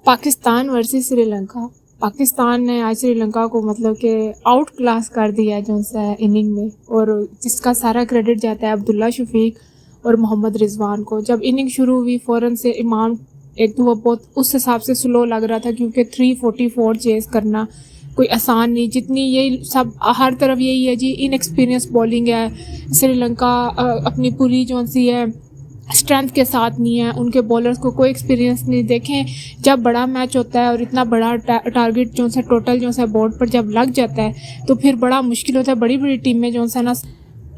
Pakistan versus Sri Lanka. Pakistan نے آج سری لنکا کو مطلب کہ آؤٹ کلاس کر دیا جو ہے اننگ میں, اور جس کا سارا کریڈٹ جاتا ہے عبداللہ شفیق اور محمد رضوان کو. جب اننگ شروع ہوئی فوراً سے امام ایک تو وہ بہت اس حساب سے سلو لگ رہا تھا, کیونکہ 344 چیز کرنا کوئی آسان نہیں. جتنی یہی سب ہر طرف یہی ہے جی, ان ایکسپیرینس بولنگ ہے. سری لنکا اپنی پوری جو سی ہے اسٹرینتھ کے ساتھ نہیں ہے, ان کے بولرز کو کوئی ایکسپیرینس نہیں. دیکھیں جب بڑا میچ ہوتا ہے اور اتنا بڑا ٹارگٹ جو ہے ٹوٹل جو ہے بورڈ پر جب لگ جاتا ہے تو پھر بڑا مشکل ہوتا ہے. بڑی بڑی ٹیمیں جو ہے نا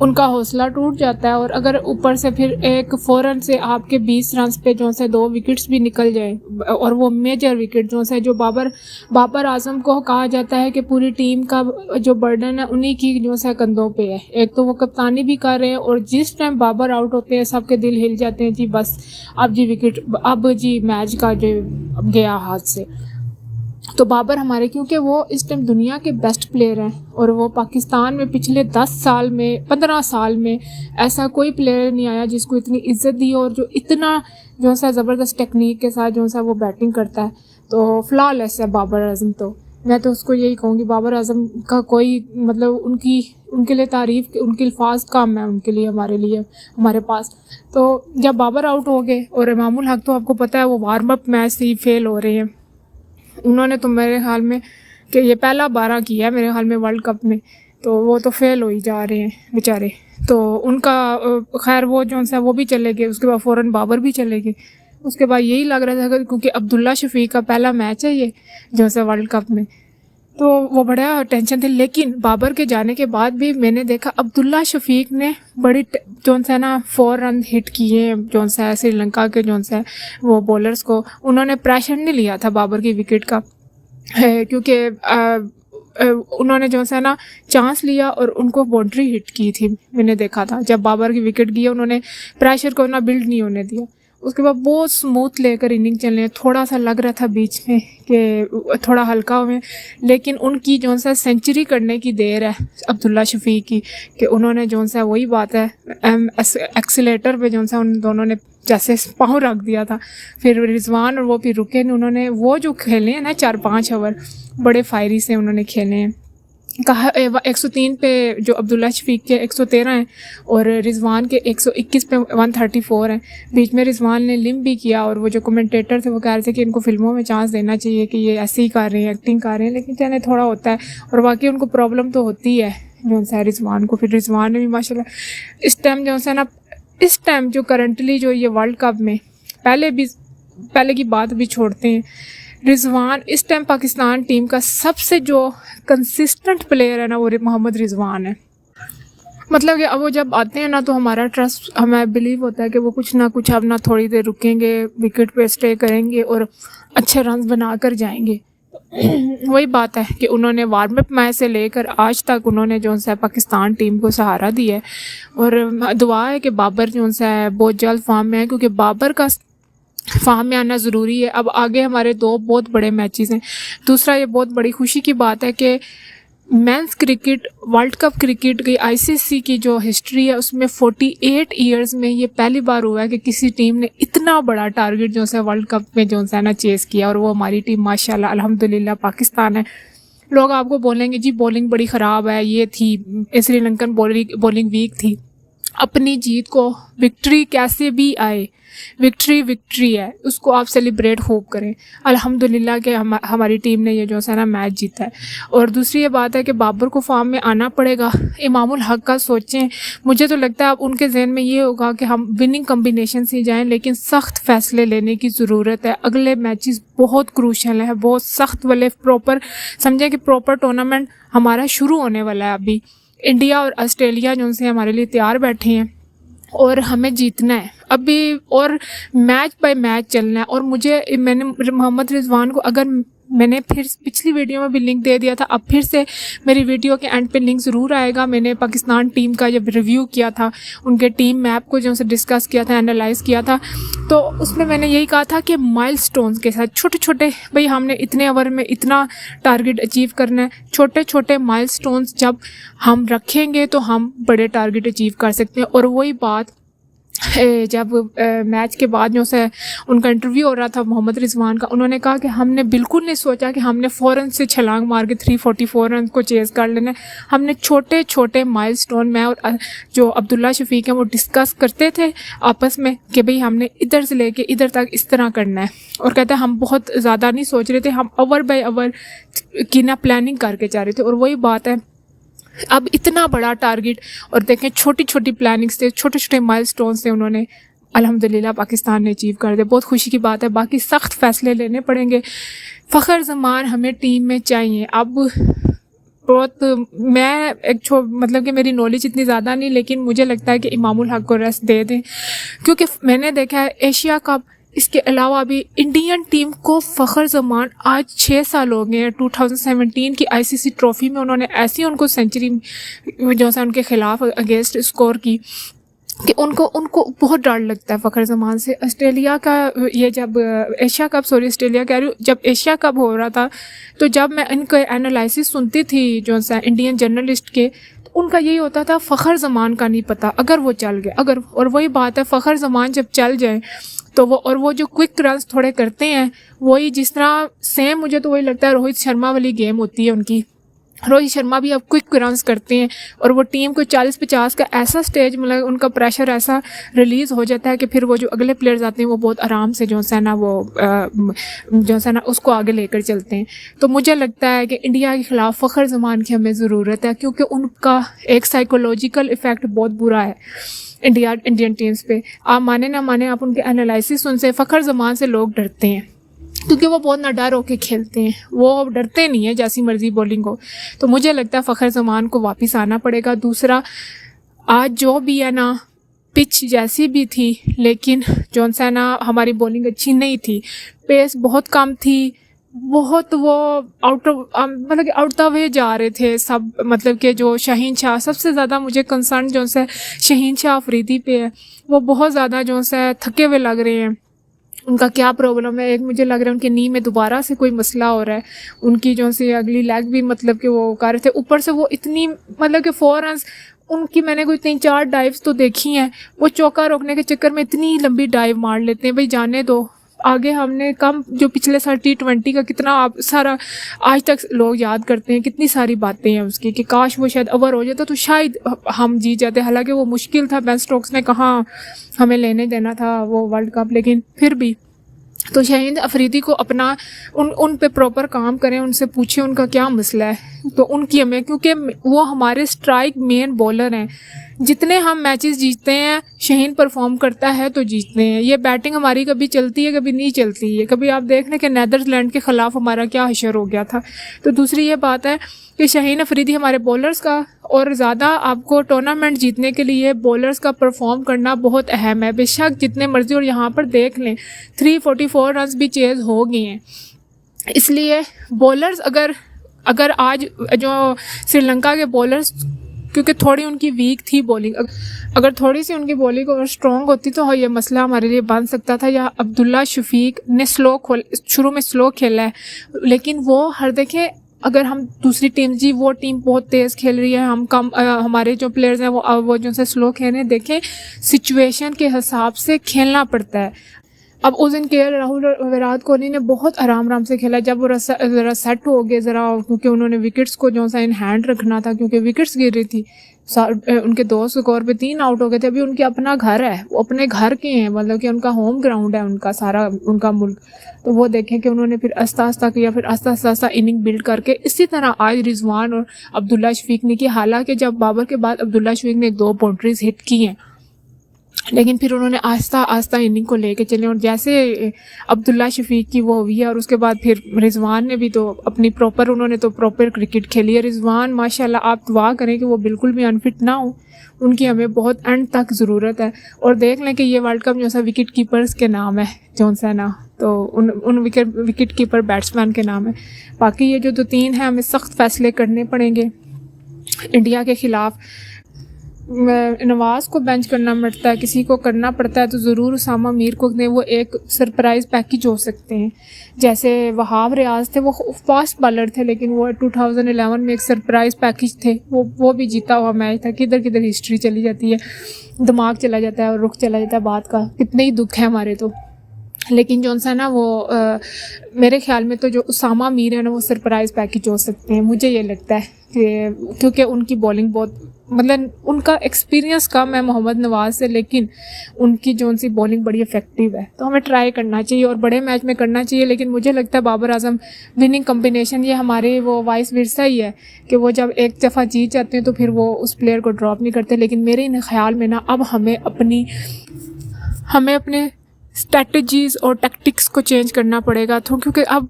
ان کا حوصلہ ٹوٹ جاتا ہے, اور اگر اوپر سے پھر ایک فوراً سے آپ کے 20 رنز پہ جو ہے 2 وکٹس بھی نکل جائیں, اور وہ میجر وکٹ جو ہے جو بابر اعظم کو کہا جاتا ہے کہ پوری ٹیم کا جو برڈن ہے انہی کی جو ہے کندھوں پہ ہے. ایک تو وہ کپتانی بھی کر رہے ہیں, اور جس ٹائم بابر آؤٹ ہوتے ہیں سب کے دل ہل جاتے ہیں جی بس اب جی وکٹ, اب جی میچ کا جو گیا ہاتھ سے. تو بابر ہمارے کیونکہ وہ اس ٹائم دنیا کے بیسٹ پلیئر ہیں, اور وہ پاکستان میں پچھلے 10 سال میں 15 سال میں ایسا کوئی پلیئر نہیں آیا جس کو اتنی عزت دی اور جو اتنا جو ہے زبردست ٹیکنیک کے ساتھ جو ہے وہ بیٹنگ کرتا ہے. تو فلا لیس ہے بابر اعظم. تو میں تو اس کو یہی کہوں گی بابر اعظم کا کوئی مطلب ان کے لیے تعریف, ان کے الفاظ کم ہے ان کے لیے, ہمارے پاس. تو جب بابر آؤٹ ہو گئے, اور امام الحق تو آپ کو پتہ ہے وہ وارم اپ میچ سے ہی فیل ہو رہے ہیں. انہوں نے تو میرے خیال میں کہ یہ پہلا 12 کیا ہے میرے خیال میں ورلڈ کپ میں, تو وہ تو فیل ہو ہی جا رہے ہیں بیچارے. تو ان کا خیر وہ جو ہے وہ بھی چلے گئے, اس کے بعد فوراً بابر بھی چلے گئے. اس کے بعد یہی لگ رہا تھا کیونکہ عبداللہ شفیق کا پہلا میچ ہے یہ جو ہے ورلڈ کپ میں, تو وہ بڑا ٹینشن تھی. لیکن بابر کے جانے کے بعد بھی میں نے دیکھا عبداللہ شفیق نے بڑی جو ہے نا 4 رن ہٹ کیے جو ہے سری لنکا کے جو ہے وہ بولرز کو. انہوں نے پریشر نہیں لیا تھا بابر کی وکٹ کا, کیونکہ انہوں نے جو ہے نا چانس لیا اور ان کو باؤنڈری ہٹ کی تھی. میں نے دیکھا تھا جب بابر کی وکٹ گئی انہوں نے پریشر کو نہ بلڈ نہیں ہونے دیا. اس کے بعد بہت سموتھ لے کر اننگ چلنے, تھوڑا سا لگ رہا تھا بیچ میں کہ تھوڑا ہلکا ہوئے, لیکن ان کی جو ہے سینچری کرنے کی دیر ہے عبداللہ شفیق کی, کہ انہوں نے جو ہے وہی بات ہے ایکسیلیٹر پہ جو ہے ان دونوں نے جیسے پاؤں رکھ دیا تھا. پھر رضوان اور وہ بھی رکے نہیں, انہوں نے وہ جو کھیلے ہیں نا 4-5 اوور بڑے فائری سے انہوں نے کھیلے ہیں. کہا 103 پہ جو عبداللہ شفیق کے 113 ہیں اور رضوان کے 121 پہ 134 ہیں. بیچ میں رضوان نے لم بھی کیا, اور وہ جو کمنٹیٹر تھے وہ کہہ رہے تھے کہ ان کو فلموں میں چانس دینا چاہیے کہ یہ ایسے ہی کر رہے ہیں, ایکٹنگ کر رہے ہیں, لیکن چاہے تھوڑا ہوتا ہے, اور باقی ان کو پرابلم تو ہوتی ہے جو ہے رضوان کو. پھر رضوان نے بھی ماشاءاللہ اس ٹائم جو ہے نا, اس ٹائم جو کرنٹلی جو یہ ورلڈ کپ میں پہلے کی بات بھی چھوڑتے ہیں, رضوان اس ٹائم پاکستان ٹیم کا سب سے جو کنسسٹنٹ پلیئر ہے نا وہ محمد رضوان ہے. مطلب کہ اب وہ جب آتے ہیں نا تو ہمارا ٹرسٹ, ہمیں بلیو ہوتا ہے کہ وہ کچھ نہ کچھ اب نہ تھوڑی دیر رکیں گے, وکٹ پہ اسٹے کریں گے اور اچھے رنز بنا کر جائیں گے. وہی بات ہے کہ انہوں نے وارم اپ میچ سے لے کر آج تک انہوں نے جو ہے پاکستان ٹیم کو سہارا دیا ہے, اور دعا ہے کہ بابر جو ہے بہت جلد فارم میں ہے, کیونکہ بابر کا فارم میں آنا ضروری ہے. اب آگے ہمارے 2 بہت بڑے میچز ہیں. دوسرا یہ بہت بڑی خوشی کی بات ہے کہ means cricket world cup cricket کی ICC کی جو ہسٹری ہے اس میں 48 ایئرز میں یہ پہلی بار ہوا ہے کہ کسی ٹیم نے اتنا بڑا ٹارگٹ جو ہے ورلڈ کپ میں جو ہے نا چیز کیا, اور وہ ہماری ٹیم ماشاءاللہ الحمدللہ پاکستان ہے. لوگ آپ کو بولیں گے جی بولنگ بڑی خراب ہے, یہ تھی سری لنکن بولنگ ویک تھی. اپنی جیت کو وکٹری کیسے بھی آئے, وکٹری ہے, اس کو آپ سیلیبریٹ خوب کریں. الحمدللہ کہ ہماری ٹیم نے یہ جو ہے نا میچ جیتا ہے. اور دوسری یہ بات ہے کہ بابر کو فارم میں آنا پڑے گا. امام الحق کا سوچیں, مجھے تو لگتا ہے اب ان کے ذہن میں یہ ہوگا کہ ہم وننگ کمبینیشن سے جائیں, لیکن سخت فیصلے لینے کی ضرورت ہے. اگلے میچز بہت کروشل ہیں, بہت سخت والے, پراپر سمجھیں کہ پراپر ٹورنامنٹ ہمارا شروع ہونے والا ہے. ابھی انڈیا اور آسٹریلیا جو سے ہمارے لیے تیار بیٹھے ہیں, اور ہمیں جیتنا ہے ابھی, اور میچ بائی میچ چلنا ہے. اور میں نے محمد رضوان کو, اگر میں نے پھر پچھلی ویڈیو میں بھی لنک دے دیا تھا, اب پھر سے میری ویڈیو کے اینڈ پہ لنک ضرور آئے گا. میں نے پاکستان ٹیم کا جب ریویو کیا تھا, ان کے ٹیم میپ کو جو سے ڈسکس کیا تھا, انالائز کیا تھا, تو اس میں نے یہی کہا تھا کہ مائل سٹونز کے ساتھ چھوٹے چھوٹے, بھئی ہم نے اتنے اوور میں اتنا ٹارگٹ اچیو کرنا ہے, چھوٹے چھوٹے مائل سٹونز جب ہم رکھیں گے تو ہم بڑے ٹارگٹ اچیو کر سکتے ہیں. اور وہی بات جب میچ کے بعد جو سے ان کا انٹرویو ہو رہا تھا محمد رضوان کا، انہوں نے کہا کہ ہم نے بالکل نہیں سوچا کہ ہم نے فوراً سے چھلانگ مار کے 344 رن کو چیز کر لینا ہے. ہم نے چھوٹے چھوٹے مائل سٹون، میں اور جو عبداللہ شفیق ہیں وہ ڈسکس کرتے تھے آپس میں کہ بھئی ہم نے ادھر سے لے کے ادھر تک اس طرح کرنا ہے. اور کہتے ہیں ہم بہت زیادہ نہیں سوچ رہے تھے، ہم اوور بائی اوور کی نا پلاننگ کر کے جا رہے تھے. اور وہی بات ہے، اب اتنا بڑا ٹارگٹ اور دیکھیں چھوٹی چھوٹی پلاننگس تھے، چھوٹے چھوٹے مائل سٹونز تھے، انہوں نے الحمدللہ پاکستان نے اچیو کر دیا. بہت خوشی کی بات ہے. باقی سخت فیصلے لینے پڑیں گے. فخر زمان ہمیں ٹیم میں چاہیے. اب بہت میں ایک مطلب کہ میری نالج اتنی زیادہ نہیں، لیکن مجھے لگتا ہے کہ امام الحق کو ریسٹ دے دیں، کیونکہ میں نے دیکھا ہے ایشیا کپ، اس کے علاوہ بھی انڈین ٹیم کو فخر زمان آج 6 سال ہو گئے ہیں. 2017 کی ICC ٹرافی میں انہوں نے ایسی ان کو سینچری جو سا ان کے خلاف اگینسٹ اسکور کی کہ ان کو بہت ڈر لگتا ہے فخر زمان سے. آسٹریلیا کا یہ جب ایشیا کپ، آسٹریلیا کہہ رہی ہوں، جب ایشیا کپ ہو رہا تھا تو جب میں ان کے انالائسس سنتی تھی جو سا انڈین جرنلسٹ کے، تو ان کا یہی ہوتا تھا فخر زمان کا نہیں پتہ اگر وہ چل گئے اور وہی بات ہے، فخر زمان جب چل جائیں تو وہ جو کوئک رنز تھوڑے کرتے ہیں، وہی جس طرح سیم مجھے تو وہی لگتا ہے روہت شرما والی گیم ہوتی ہے ان کی. روہت شرما بھی اب کوئک رنز کرتے ہیں اور وہ ٹیم کو 40-50 کا ایسا سٹیج مطلب ان کا پریشر ایسا ریلیز ہو جاتا ہے کہ پھر وہ جو اگلے پلیئرز آتے ہیں وہ بہت آرام سے جو ہے نا وہ جو ہے نا اس کو آگے لے کر چلتے ہیں. تو مجھے لگتا ہے کہ انڈیا کے خلاف فخر زمان کی ہمیں ضرورت ہے، کیونکہ ان کا ایک سائیکولوجیکل ایفیکٹ بہت برا ہے انڈین ٹیمز پہ. آپ مانے نہ مانے، آپ ان کے انالائسس ان سے، فخر زمان سے لوگ ڈرتے ہیں کیونکہ وہ بہت نہ ڈر ہو کے کھیلتے ہیں، وہ ڈرتے نہیں ہیں جیسی مرضی بولنگ ہو. تو مجھے لگتا ہے فخر زمان کو واپس آنا پڑے گا. دوسرا، آج جو بھی ہے نا پچ جیسی بھی تھی، لیکن جو ہے نا ہماری بولنگ اچھی نہیں تھی، پیس بہت کم تھی، بہت وہ مطلب کہ آؤٹ دا وے جا رہے تھے سب. مطلب کہ جو شاہین شاہ، سب سے زیادہ مجھے کنسرن جو ہے شاہین شاہ افریدی پہ ہے. وہ بہت زیادہ جو ہے تھکے ہوئے لگ رہے ہیں. ان کا کیا پرابلم ہے؟ ایک مجھے لگ رہا ہے ان کے نی میں دوبارہ سے کوئی مسئلہ ہو رہا ہے. ان کی جو سے اگلی لیگ بھی مطلب کہ وہ کر رہے تھے، اوپر سے وہ اتنی مطلب کہ 4 رنز ان کی، میں نے کوئی 3-4 ڈائیوز تو دیکھی ہیں، وہ چوکا روکنے کے چکر میں اتنی لمبی ڈائیو مار لیتے ہیں. بھائی جانے دو آگے. ہم نے کم جو پچھلے سال T20 کا کتنا سارا آج تک لوگ یاد کرتے ہیں، کتنی ساری باتیں ہیں اس کی کہ کاش وہ شاید اوور ہو جاتا تو شاید ہم جیت جاتے. حالانکہ وہ مشکل تھا، بین سٹوکس نے کہاں ہمیں لینے دینا تھا وہ ورلڈ کپ، لیکن پھر بھی. تو شاہین افریدی کو اپنا ان پہ پراپر کام کریں، ان سے پوچھیں ان کا کیا مسئلہ ہے. تو ان کی ہمیں، کیونکہ وہ ہمارے اسٹرائک مین بولر ہیں. جتنے ہم میچز جیتتے ہیں شاہین پرفارم کرتا ہے تو جیتتے ہیں. یہ بیٹنگ ہماری کبھی چلتی ہے کبھی نہیں چلتی ہے. کبھی آپ دیکھ لیں کہ نیدرلینڈ کے خلاف ہمارا کیا حشر ہو گیا تھا. تو دوسری یہ بات ہے کہ شاہین افریدی ہمارے بولرز کا، اور زیادہ آپ کو ٹورنامنٹ جیتنے کے لیے بولرز کا پرفارم کرنا بہت اہم ہے. بے شک جتنے مرضی، اور یہاں پر دیکھ لیں 344 رنز بھی چیز ہو گئے ہیں. اس لیے بولرز اگر آج جو سری لنکا کے بولرز، کیونکہ تھوڑی ان کی ویک تھی بولنگ، اگر تھوڑی سی ان کی بولنگ اگر اسٹرانگ ہوتی تو یہ مسئلہ ہمارے لیے بن سکتا تھا. یا عبداللہ شفیق نے شروع میں سلو کھیلا ہے، لیکن وہ دیکھیں اگر ہم دوسری ٹیم، جی وہ ٹیم بہت تیز کھیل رہی ہے، ہم کم، ہمارے جو پلیئرز ہیں وہ جو سے سلو کھیل رہے ہیں. دیکھیں سچویشن کے حساب سے کھیلنا پڑتا ہے. اب اس دن کے راہل اور وراٹ کوہلی نے بہت آرام سے کھیلا. جب وہ ذرا سیٹ ہو گئے ذرا، کیونکہ انہوں نے وکٹس کو جو سا ان ہینڈ رکھنا تھا، کیونکہ وکٹس گر رہی تھی. ان کے 2 اسکور پہ 3 آؤٹ ہو گئے تھے. ابھی ان کے اپنا گھر ہے، وہ اپنے گھر کے ہیں، مطلب کہ ان کا ہوم گراؤنڈ ہے ان کا سارا، ان کا ملک. تو وہ دیکھیں کہ انہوں نے پھر آہستہ کیا، پھر آہستہ اننگ بلڈ کر کے اسی طرح آج رضوان اور عبداللہ شفیق نے کی. حالانکہ جب بابر کے بعد عبداللہ شفیق نے 2 باؤنڈریز ہٹ کی ہیں، لیکن پھر انہوں نے آہستہ اننگ کو لے کے چلے. اور جیسے عبداللہ شفیق کی وہ ہوئی ہے، اور اس کے بعد پھر رضوان نے بھی تو اپنی انہوں نے تو پراپر کرکٹ کھیلی ہے. رضوان ماشاءاللہ آپ دعا کریں کہ وہ بالکل بھی انفٹ نہ ہو، ان کی ہمیں بہت اینڈ تک ضرورت ہے. اور دیکھ لیں کہ یہ ورلڈ کپ جو سا وکٹ کیپرز کے نام ہے جو سا نا، تو ان وکٹ کیپر بیٹسمین کے نام ہے. باقی یہ جو 2-3 ہیں ہمیں سخت فیصلے کرنے پڑیں گے انڈیا کے خلاف. نواز کو بینچ کرنا پڑتا ہے، کسی کو کرنا پڑتا ہے، تو ضرور اسامہ میر کو وہ ایک سرپرائز پیکج ہو سکتے ہیں. جیسے وہاب ریاض تھے، وہ فاسٹ بالر تھے لیکن وہ 2011 میں ایک سرپرائز پیکج تھے. وہ بھی جیتا ہوا میچ تھا. کدھر کدھر ہسٹری چلی جاتی ہے، دماغ چلا جاتا ہے اور رخ چلا جاتا ہے بات کا. کتنے ہی دکھ ہے ہمارے تو. لیکن جو سا نا وہ میرے خیال میں تو جو اسامہ میر ہے نا وہ سرپرائز پیکج ہو سکتے ہیں. مجھے یہ لگتا ہے کہ کیونکہ ان کی بولنگ بہت مطلب ان کا ایکسپیرینس کم ہے محمد نواز سے، لیکن ان کی جو سی بولنگ بڑی افیکٹو ہے. تو ہمیں ٹرائی کرنا چاہیے اور بڑے میچ میں کرنا چاہیے. لیکن مجھے لگتا ہے بابر اعظم وننگ کمبینیشن یہ ہمارے وہ وائس ورثہ ہی ہے کہ وہ جب ایک دفعہ جیت جاتے ہیں تو پھر وہ اس پلیئر کو ڈراپ نہیں کرتے. لیکن میرے خیال میں نا اب ہمیں اپنے اسٹریٹجیز اور ٹیکٹکس کو چینج کرنا پڑے گا کیونکہ اب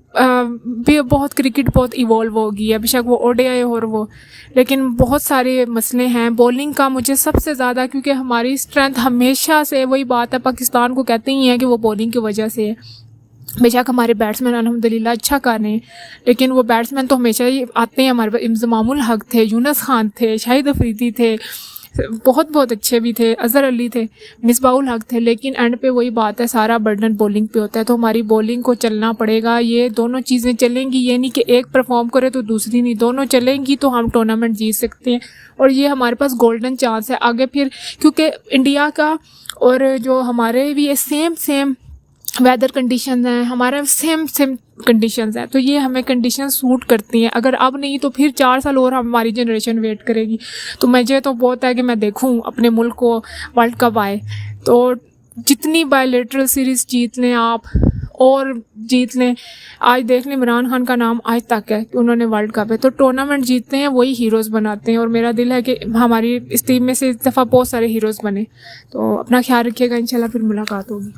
بھی بہت کرکٹ بہت ایوالو ہو گئی ہے. بے شک وہ ODI اور وہ، لیکن بہت سارے مسئلے ہیں. بولنگ کا مجھے سب سے زیادہ، کیونکہ ہماری اسٹرینتھ ہمیشہ سے وہی بات ہے، پاکستان کو کہتے ہی ہیں کہ وہ بولنگ کی وجہ سے ہے. بے شک ہمارے بیٹسمین الحمدللہ اچھا کر رہے ہیں، لیکن وہ بیٹسمین تو ہمیشہ ہی آتے ہیں ہمارے پاس. انضمام الحق تھے، یونس خان تھے، شاہد افریدی تھے، بہت اچھے بھی تھے، اظہر علی تھے، مصباح الحق تھے. لیکن اینڈ پہ وہی بات ہے، سارا برڈن بولنگ پہ ہوتا ہے. تو ہماری بولنگ کو چلنا پڑے گا. یہ دونوں چیزیں چلیں گی، یہ نہیں کہ ایک پرفارم کرے تو دوسری نہیں. دونوں چلیں گی تو ہم ٹورنامنٹ جیت سکتے ہیں. اور یہ ہمارے پاس گولڈن چانس ہے آگے. پھر کیونکہ انڈیا کا اور جو ہمارے بھی سیم ویدر کنڈیشنز ہیں، ہمارا سیم کنڈیشنز ہیں. تو یہ ہمیں کنڈیشن سوٹ کرتی ہیں. اگر اب نہیں تو پھر 4 سال اور ہماری جنریشن ویٹ کرے گی. تو مجھے تو بہت ہے کہ میں دیکھوں اپنے ملک کو ورلڈ کپ آئے. تو جتنی بائیلیٹرل سیریز جیت لیں آپ اور جیت لیں. آج دیکھ لیں عمران خان کا نام آج تک ہے کہ انہوں نے ورلڈ کپ ہے. تو ٹورنامنٹ جیتتے ہیں وہی ہیروز بناتے ہیں. اور میرا دل ہے کہ ہماری اس ٹیم میں سے اس دفعہ بہت سارے ہیروز بنے. تو اپنا خیال رکھیے گا، انشاءاللہ پھر ملاقات ہوگی.